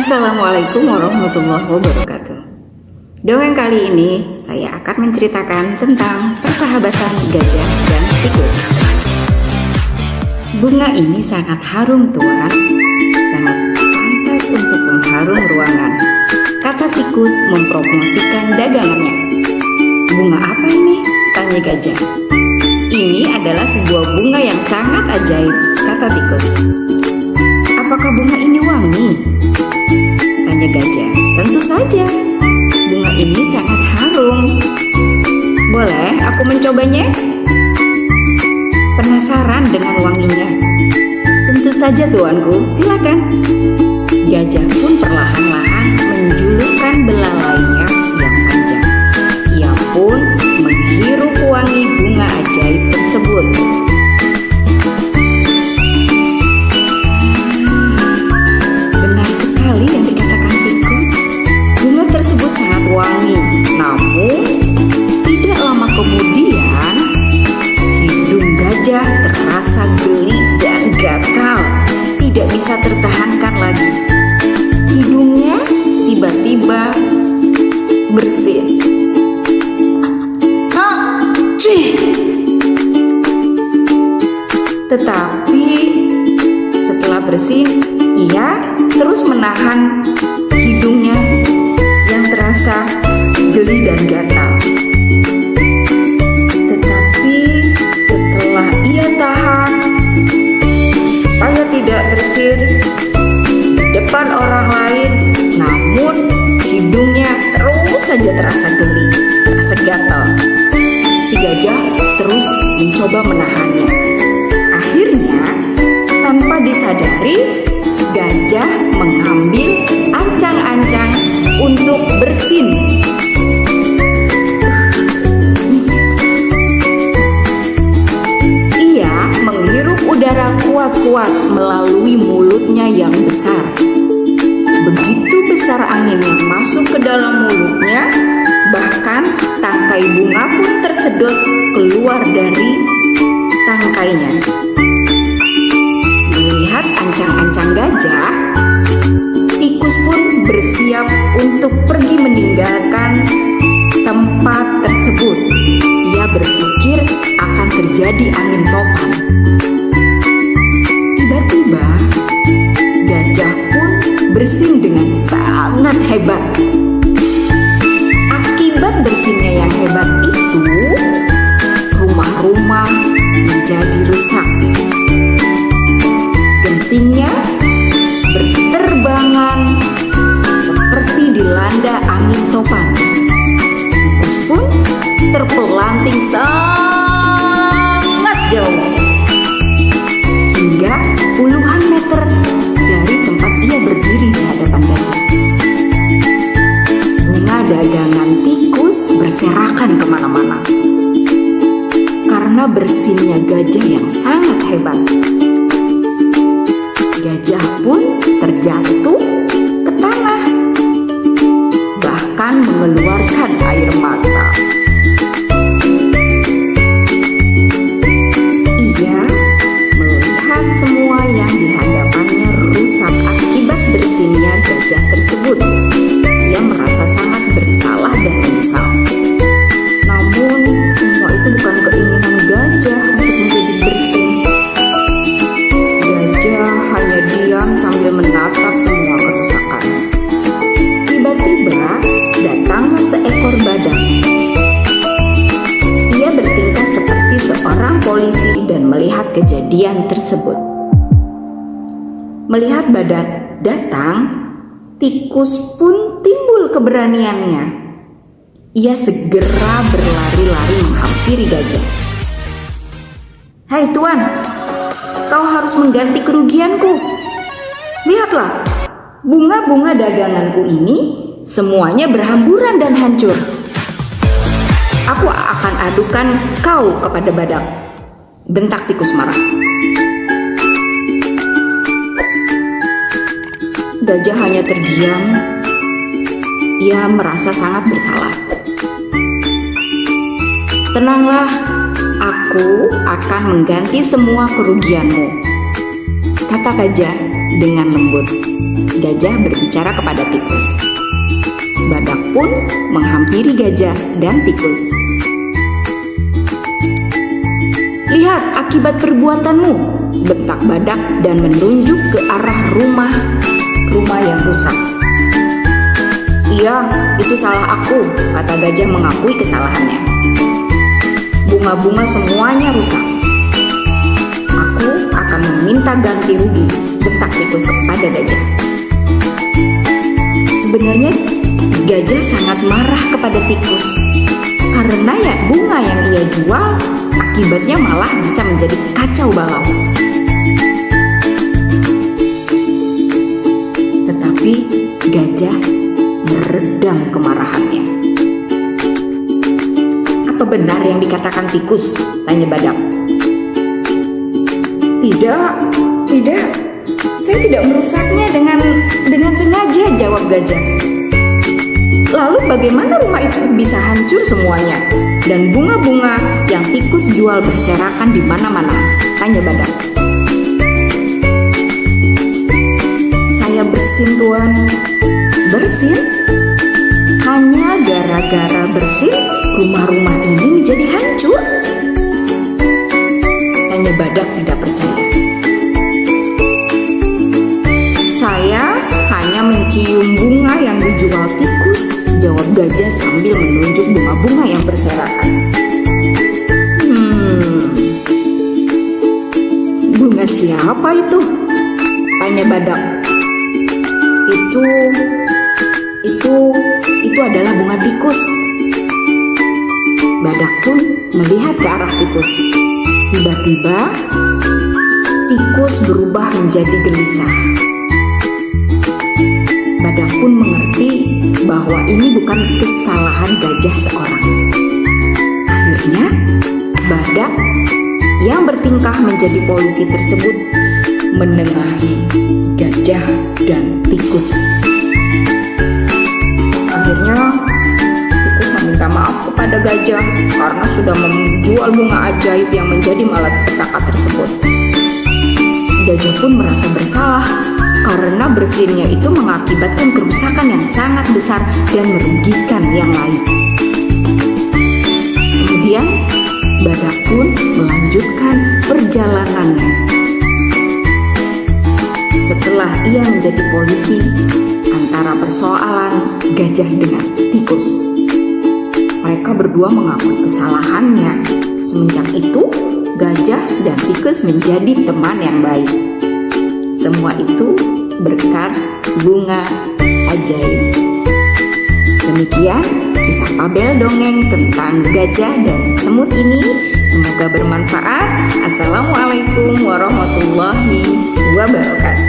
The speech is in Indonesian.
Assalamualaikum warahmatullahi wabarakatuh. Dongeng kali ini saya akan menceritakan tentang persahabatan gajah dan tikus. Bunga ini sangat harum tuan, sangat pantas untuk mengharum ruangan, kata tikus mempromosikan dagangannya. Bunga apa ini? Tanya gajah. Ini adalah sebuah bunga yang sangat ajaib, kata tikus. Apakah bunga ini wangi? Tanya gajah. Tentu saja, bunga ini sangat harum. Boleh aku mencobanya? Penasaran dengan wanginya? Tentu saja tuanku, silakan. Gajah pun perlahan-lahan menjulurkan belalainya yang panjang. Ia pun menghirup wangi bunga ajaib tersebut. Benar sekali yang dikatakan tikus. Bunga tersebut sangat wangi. Namun, tidak lama kemudian, hidung gajah terasa geli dan gatal. Tidak bisa tertahankan lagi. Hidungnya tiba-tiba bersin. Tetapi setelah bersin, ia terus menahan hidungnya yang terasa geli dan gatal. Tetapi setelah ia tahan supaya tidak bersin di depan orang lain, namun hidungnya terus saja terasa geli, terasa gatal. Si gajah terus mencoba menahannya. Akhirnya, tanpa disadari, gajah mengambil ancang-ancang untuk bersin. Ia menghirup udara kuat-kuat melalui mulutnya yang besar. Begitu besar angin yang masuk ke dalam mulutnya, bahkan tangkai bunga pun tersedot keluar dari tangkainya. Melihat ancang-ancang gajah, tikus pun bersiap untuk pergi meninggalkan tempat tersebut. Ia berpikir akan terjadi angin topan. Tiba-tiba, gajah pun bersin dengan sangat hebat. Akibat bersinnya yang hebat itu, rumah-rumah menjadi rusak. Gentingnya berterbangan seperti dilanda angin topan. Tikus pun terpelanting sangat jauh, hingga puluhan meter dari tempat ia berdiri di hadapan gajah. Bunga dagangan tikus berserakan kemana-mana karena bersinnya gajah yang sangat hebat. Gajah pun terjatuh ke tanah, bahkan mengeluarkan air mata. Ia melihat semua yang dihadapannya rusak akibat bersinnya gajah tersebut. Ia merasa sangat bersalah dan menyesal. Namun, semua itu bukan keinginan gajah untuk menjadi bersin. Gajah hanya diam sambil menatap semua kerusakan. Tiba-tiba datanglah seekor badak. Ia bertingkah seperti seorang polisi dan melihat kejadian tersebut. Melihat badak datang, tikus pun timbul keberaniannya. Ia segera berlari-lari menghampiri gajah. "Hai tuan, kau harus mengganti kerugianku. Lihatlah, bunga-bunga daganganku ini semuanya berhamburan dan hancur. Aku akan adukan kau kepada badak," bentak tikus marah. Gajah hanya terdiam. Ia merasa sangat bersalah. "Tenanglah, aku akan mengganti semua kerugianmu," kata gajah dengan lembut. Gajah berbicara kepada tikus. Badak pun menghampiri gajah dan tikus. "Lihat akibat perbuatanmu," bentak badak dan menunjuk ke arah rumah yang rusak. "Iya, itu salah aku," kata gajah mengakui kesalahannya. "Bunga-bunga semuanya rusak. Aku akan meminta ganti rugi," bentak tikus kepada gajah. Sebenarnya gajah sangat marah kepada tikus karena bunga yang ia jual akibatnya malah bisa menjadi kacau balau. Tetapi gajah meredam kemarahannya. "Apa benar yang dikatakan tikus?" tanya badak. Tidak, saya tidak merusaknya dengan sengaja," jawab gajah. "Lalu bagaimana rumah itu bisa hancur semuanya? Dan bunga-bunga yang tikus jual berserakan di mana-mana?" tanya badak. "Saya bersin, Tuan." "Bersin? Hanya gara-gara bersin rumah-rumah ini menjadi hancur?" tanya badak tidak percaya. "Saya hanya mencium bunga yang dijual tikus," jawab gajah sambil menunjuk bunga-bunga yang berserakan. "Bunga siapa itu?" tanya badak. Itu adalah bunga tikus." Badak pun melihat ke arah tikus. Tiba-tiba tikus berubah menjadi gelisah. Badak pun mengerti bahwa ini bukan kesalahan gajah seorang. Akhirnya, badak yang bertingkah menjadi polisi tersebut menengahi gajah dan tikus. Akhirnya, tikus meminta maaf kepada gajah karena sudah menjual bunga ajaib yang menjadi malapetaka tersebut. Gajah pun merasa bersalah karena bersinnya itu mengakibatkan kerusakan yang sangat besar dan merugikan yang lain. Kemudian, badak pun melanjutkan perjalanannya. Setelah ia menjadi polisi antara persoalan gajah dengan tikus, mereka berdua mengakui kesalahannya. Semenjak itu, gajah dan tikus menjadi teman yang baik. Semua itu berkat bunga ajaib. Demikian kisah Fabel dongeng tentang gajah dan semut ini. Semoga bermanfaat. Assalamualaikum warahmatullahi wabarakatuh.